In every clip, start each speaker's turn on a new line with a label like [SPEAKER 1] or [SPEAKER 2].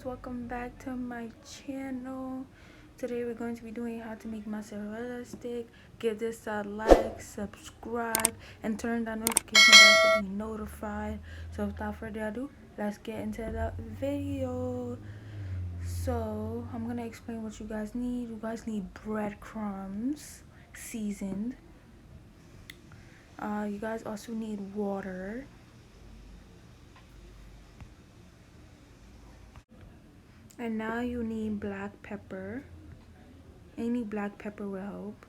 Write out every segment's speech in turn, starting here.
[SPEAKER 1] welcome back to my channel. Today we're going to be doing how to make mozzarella stick. Give this a like, subscribe, and turn that notification bell to be notified. So without further ado, let's get into the video. So I'm gonna explain what you guys need. You guys need breadcrumbs, seasoned. You guys also need water. And now you need black pepper. Any black pepper will help.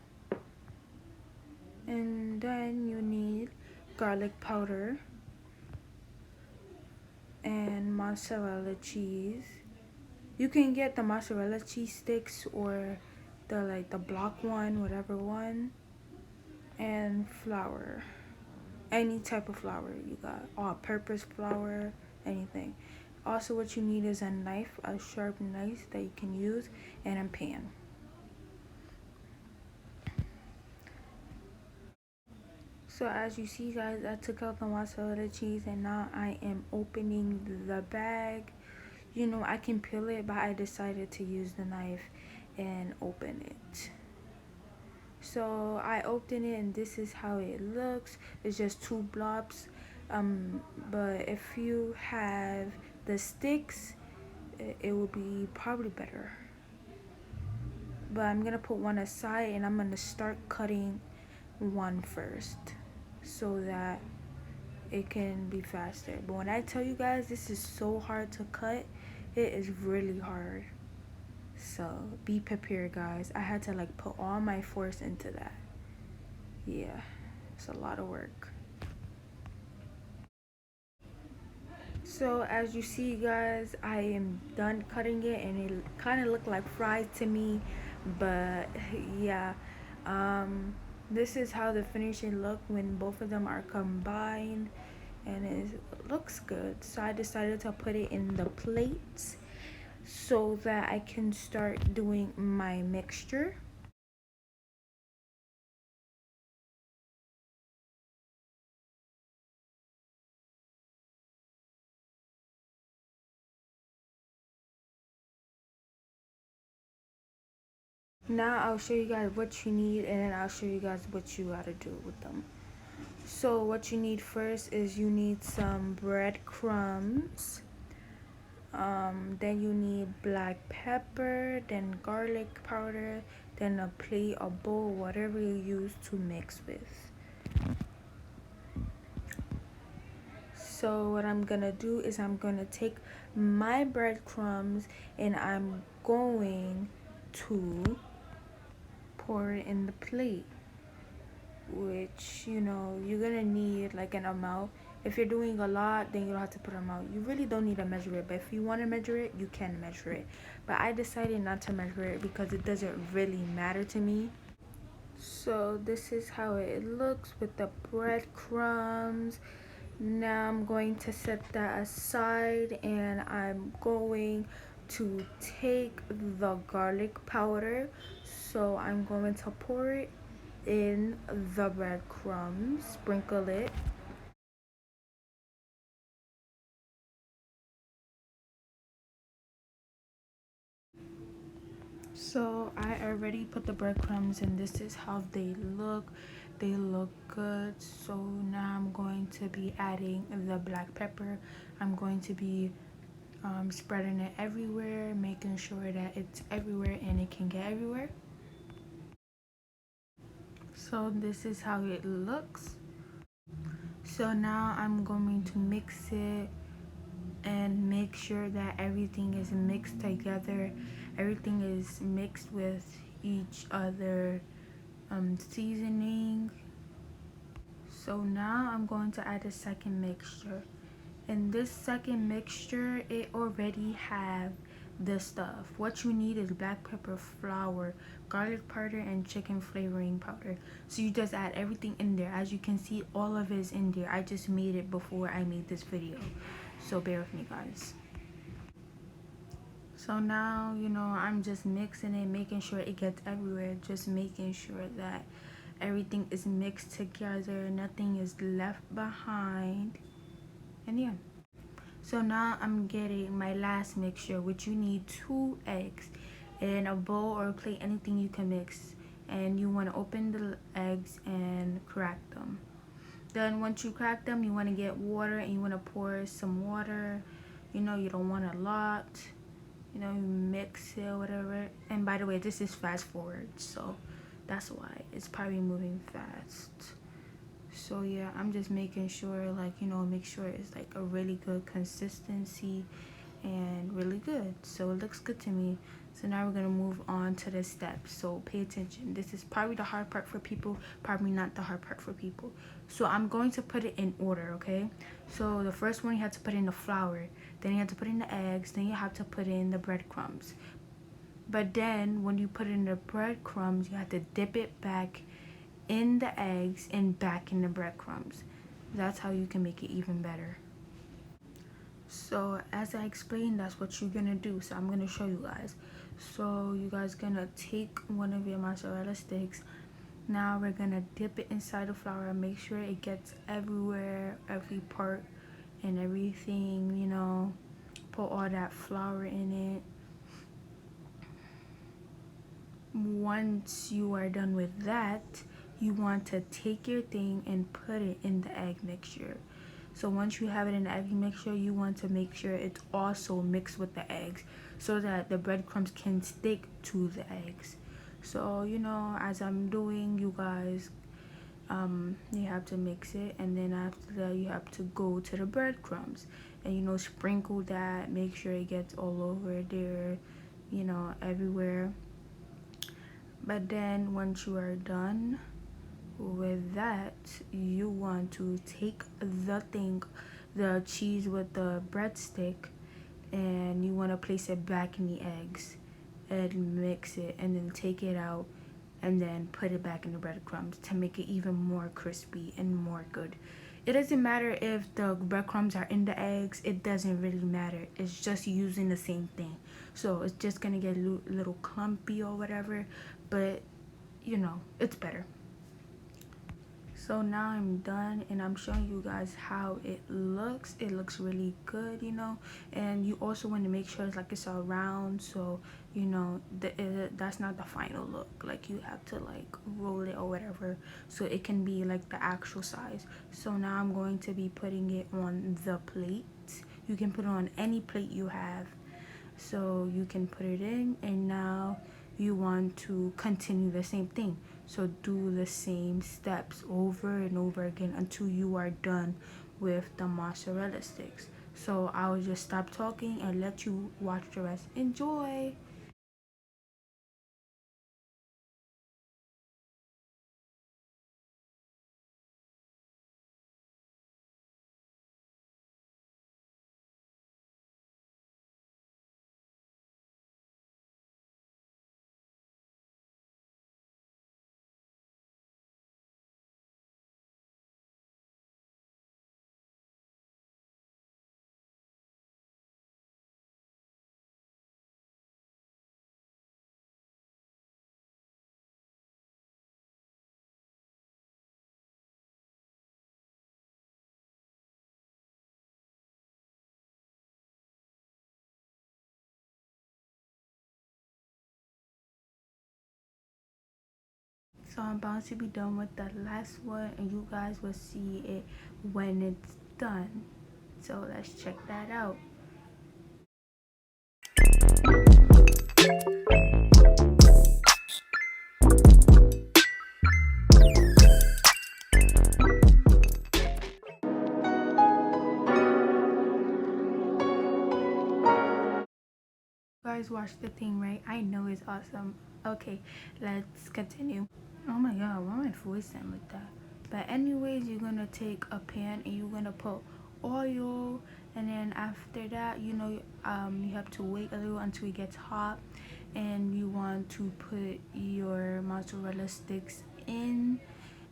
[SPEAKER 1] And then you need garlic powder and mozzarella cheese. You can get the mozzarella cheese sticks or the block one, whatever one. And flour. Any type of flour you got. All-purpose flour, anything. Also what you need is a knife, a sharp knife that you can use, and a pan. So as you see guys, I took out the mozzarella cheese and now I am opening the bag. You know, I can peel it, but I decided to use the knife and open it. So I opened it and this is how it looks. It's just two blobs. But if you have the sticks, it will be probably better. But I'm gonna put one aside and I'm gonna start cutting one first so that it can be faster. But when I tell you guys this is so hard to cut, it is really hard. So be prepared guys. I had to like put all my force into that. Yeah, it's a lot of work. So as you see guys, I am done cutting it and it kind of looked like fried to me, but yeah, this is how the finishing look when both of them are combined, and it looks good. So I decided to put it in the plates so that I can start doing my mixture. Now I'll show you guys what you need and then I'll show you guys what you gotta do with them. So what you need first is you need some breadcrumbs. Then you need black pepper, then garlic powder, then a plate, a bowl, whatever you use to mix with. So what I'm gonna do is I'm gonna take my breadcrumbs and I'm going to pour it in the plate, which, you know, you're gonna need like an amount. If you're doing a lot, then you don't have to put them out. You really don't need to measure it, but if you want to measure it, you can measure it. But I decided not to measure it because it doesn't really matter to me. So this is how it looks with the breadcrumbs. Now I'm going to set that aside and I'm going to take the garlic powder. So I'm going to pour it in the breadcrumbs, sprinkle it. So I already put the breadcrumbs and this is how they look. They look good. So now I'm going to be adding the black pepper. I'm going to be spreading it everywhere, making sure that it's everywhere and it can get everywhere. So this is how it looks. So now I'm going to mix it and make sure that everything is mixed together. Everything is mixed with each other seasoning. So now I'm going to add a second mixture. In this second mixture, it already have the stuff. What you need is black pepper, flour, garlic powder, and chicken flavoring powder. So you just add everything in there. As you can see, all of it is in there. I just made it before I made this video, so bear with me guys. So now, you know, I'm just mixing it, making sure it gets everywhere, just making sure that everything is mixed together, nothing is left behind. And yeah, So now I'm getting my last mixture, which you need 2 eggs in a bowl or a plate, anything you can mix. And you want to open the eggs and crack them. Then once you crack them, you want to get water and you want to pour some water. You know, you don't want a lot. You know, you mix it, whatever. And by the way, this is fast forward, so that's why it's probably moving fast. So yeah, I'm just making sure, like, you know, make sure it's like a really good consistency and really good. So it looks good to me. So now we're gonna move on to the steps. So pay attention. This is probably the hard part for people, probably not the hard part for people. So I'm going to put it in order, okay? So the first one, you have to put in the flour, then you have to put in the eggs, then you have to put in the breadcrumbs. But then when you put in the breadcrumbs, you have to dip it back in the eggs and back in the breadcrumbs. That's how you can make it even better. So as I explained, that's what you're gonna do. So I'm gonna show you guys. So you guys gonna take one of your mozzarella sticks. Now we're gonna dip it inside the flour and make sure it gets everywhere, every part and everything, you know. Put all that flour in it. Once you are done with that, you want to take your thing and put it in the egg mixture. So once you have it in the egg mixture, you want to make sure it's also mixed with the eggs so that the breadcrumbs can stick to the eggs. So, you know, as I'm doing, you guys, you have to mix it, and then after that you have to go to the breadcrumbs and, you know, sprinkle that, make sure it gets all over there, you know, everywhere. But then once you are done with that, you want to take the cheese with the breadstick, and you want to place it back in the eggs and mix it, and then take it out and then put it back in the breadcrumbs to make it even more crispy and more good. It doesn't matter if the breadcrumbs are in the eggs, it doesn't really matter. It's just using the same thing. So it's just gonna get a little clumpy or whatever, but you know, it's better. So now I'm done and I'm showing you guys how it looks. It looks really good, you know. And you also want to make sure it's like it's all round, so you know that's not the final look. Like you have to like roll it or whatever so it can be like the actual size. So now I'm going to be putting it on the plate. You can put it on any plate you have. So you can put it in, and now you want to continue the same thing. So do the same steps over and over again until you are done with the mozzarella sticks. So I will just stop talking and let you watch the rest. Enjoy! So I'm about to be done with the last one, and you guys will see it when it's done. So let's check that out. You guys watched the thing, right? I know it's awesome. Okay, let's continue. Oh my god, why my voice sound like that? But anyways, you're gonna take a pan and you're gonna put oil, and then after that, you know, you have to wait a little until it gets hot, and you want to put your mozzarella sticks in.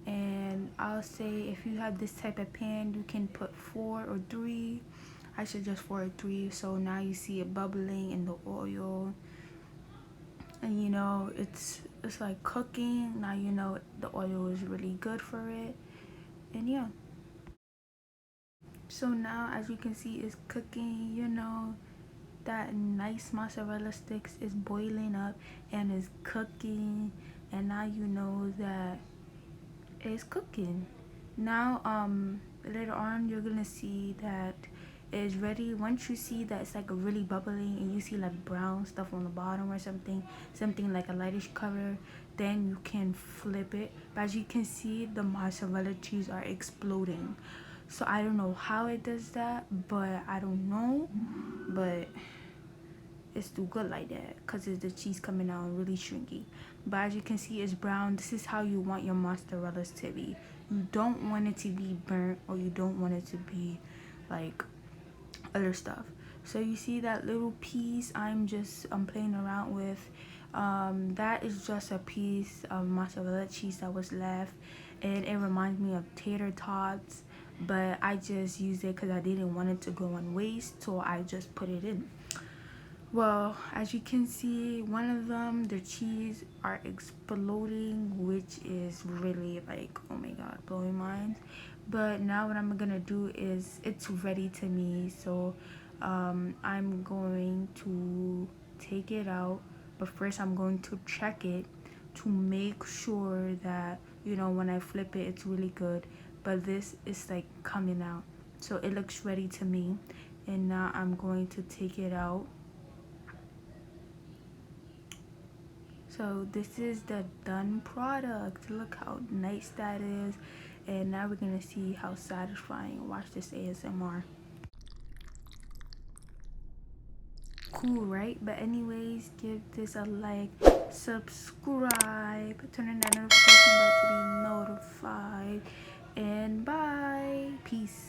[SPEAKER 1] And I'll say if you have this type of pan, you can put 4 or 3. I suggest 4 or 3. So now you see it bubbling in the oil, and you know it's like cooking. Now you know the oil is really good for it. And yeah, So now, as you can see, it's cooking. You know, that nice mozzarella sticks is boiling up and is cooking, and now you know that it's cooking. Now, later on, you're gonna see that it's ready. Once you see that it's like really bubbling and you see like brown stuff on the bottom or something like a lightish color, then you can flip it. But as you can see, the mozzarella cheese are exploding. So I don't know how it does that, but I don't know, but it's too good like that because it's the cheese coming out really shrinky. But as you can see, it's brown. This is how you want your mozzarellas to be. You don't want it to be burnt, or you don't want it to be like other stuff. So you see that little piece I'm playing around with, that is just a piece of mozzarella cheese that was left, and it reminds me of tater tots, but I just used it because I didn't want it to go on waste, so I just put it in. Well, as you can see, one of them, the cheese are exploding, which is really like, oh my god, blowing minds. But now what I'm gonna do is, it's ready to me, so I'm going to take it out. But first I'm going to check it to make sure that, you know, when I flip it, it's really good. But this is like coming out, so it looks ready to me. And now I'm going to take it out. So this is the done product. Look how nice that is. And now we're gonna see how satisfying. Watch this ASMR. Cool, right? But anyways, give this a like, subscribe, turn on that notification bell to be notified, and bye. Peace.